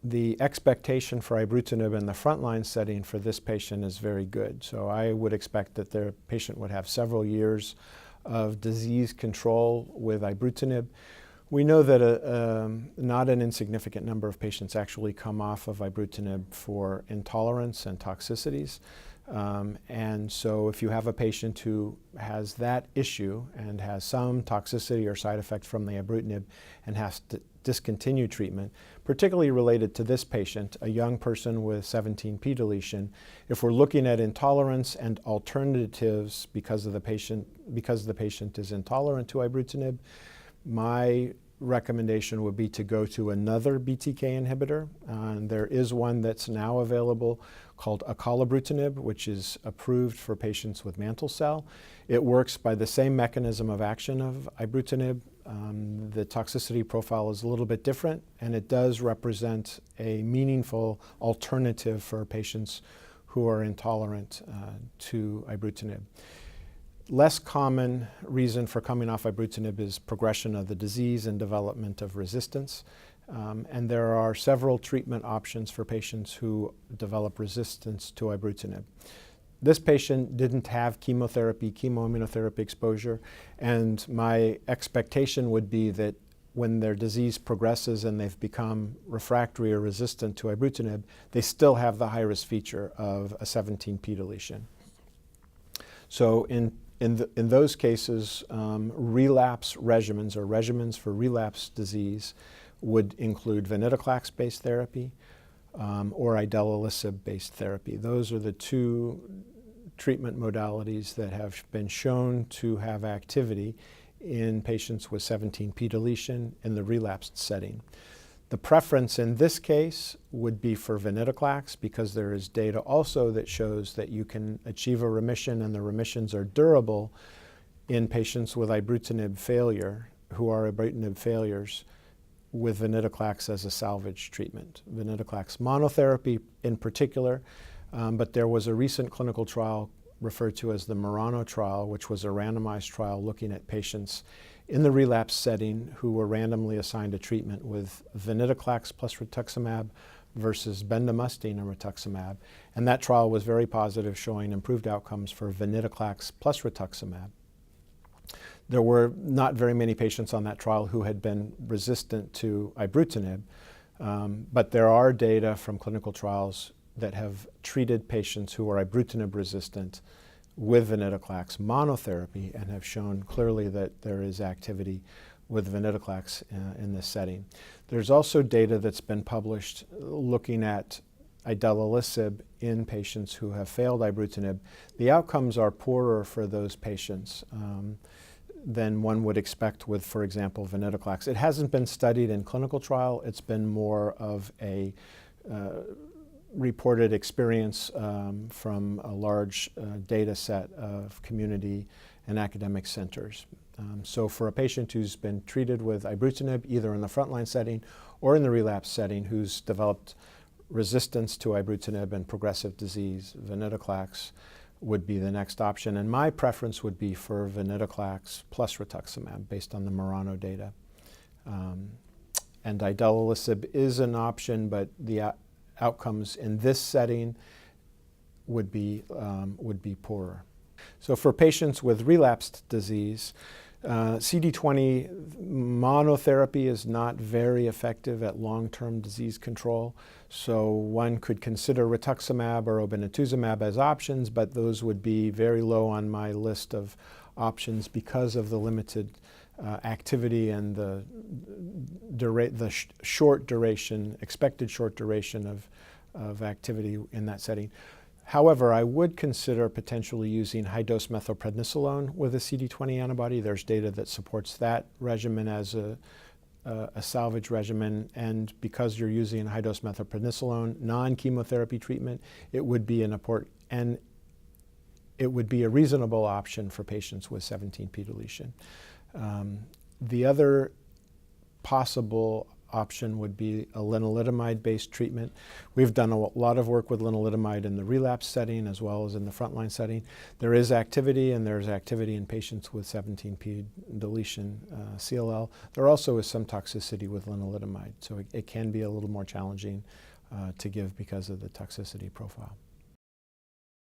the expectation for ibrutinib in the frontline setting for this patient is very good. So I would expect that the patient would have several years of disease control with ibrutinib. We know that not an insignificant number of patients actually come off of ibrutinib for intolerance and toxicities. And so if you have a patient who has that issue and has some toxicity or side effect from the ibrutinib and has to discontinue treatment, particularly related to this patient, a young person with 17p deletion, if we're looking at intolerance and alternatives because the patient is intolerant to ibrutinib, my recommendation would be to go to another BTK inhibitor. There is one that's now available called acalabrutinib, which is approved for patients with mantle cell. It works by the same mechanism of action of ibrutinib. The toxicity profile is a little bit different, and it does represent a meaningful alternative for patients who are intolerant to ibrutinib. Less common reason for coming off ibrutinib is progression of the disease and development of resistance. And there are several treatment options for patients who develop resistance to ibrutinib. This patient didn't have chemotherapy, chemoimmunotherapy exposure, and my expectation would be that when their disease progresses and they've become refractory or resistant to ibrutinib, they still have the high-risk feature of a 17p deletion. So in those cases, relapse regimens or regimens for relapse disease would include venetoclax-based therapy or idelalisib-based therapy. Those are the two treatment modalities that have been shown to have activity in patients with 17p deletion in the relapsed setting. The preference in this case would be for venetoclax because there is data also that shows that you can achieve a remission and the remissions are durable in patients with ibrutinib failure, who are ibrutinib failures, with venetoclax as a salvage treatment. Venetoclax monotherapy in particular, but there was a recent clinical trial referred to as the Murano trial, which was a randomized trial looking at patients in the relapse setting who were randomly assigned a treatment with venetoclax plus rituximab versus bendamustine and rituximab. And that trial was very positive, showing improved outcomes for venetoclax plus rituximab. There were not very many patients on that trial who had been resistant to ibrutinib, but there are data from clinical trials that have treated patients who are ibrutinib resistant with venetoclax monotherapy and have shown clearly that there is activity with venetoclax in this setting. There's also data that's been published looking at idelalisib in patients who have failed ibrutinib. The outcomes are poorer for those patients than one would expect with, for example, venetoclax. It hasn't been studied in clinical trial. It's been more of a reported experience from a large data set of community and academic centers. So for a patient who's been treated with ibrutinib, either in the frontline setting or in the relapse setting, who's developed resistance to ibrutinib and progressive disease, venetoclax would be the next option. And my preference would be for venetoclax plus rituximab based on the Murano data. And idelalisib is an option, but the outcomes in this setting would be poorer. So for patients with relapsed disease, CD20 monotherapy is not very effective at long-term disease control. So one could consider rituximab or obinutuzumab as options, but those would be very low on my list of options because of the limited activity and the short duration, expected short duration of activity in that setting. However, I would consider potentially using high-dose methylprednisolone with a CD20 antibody. There's data that supports that regimen as a salvage regimen, and because you're using high-dose methylprednisolone, non-chemotherapy treatment, it would be a reasonable option for patients with 17p deletion. The other possible option would be a lenalidomide-based treatment. We've done a lot of work with lenalidomide in the relapse setting as well as in the frontline setting. There is activity, and there's activity in patients with 17p deletion CLL. There also is some toxicity with lenalidomide, so it can be a little more challenging to give because of the toxicity profile.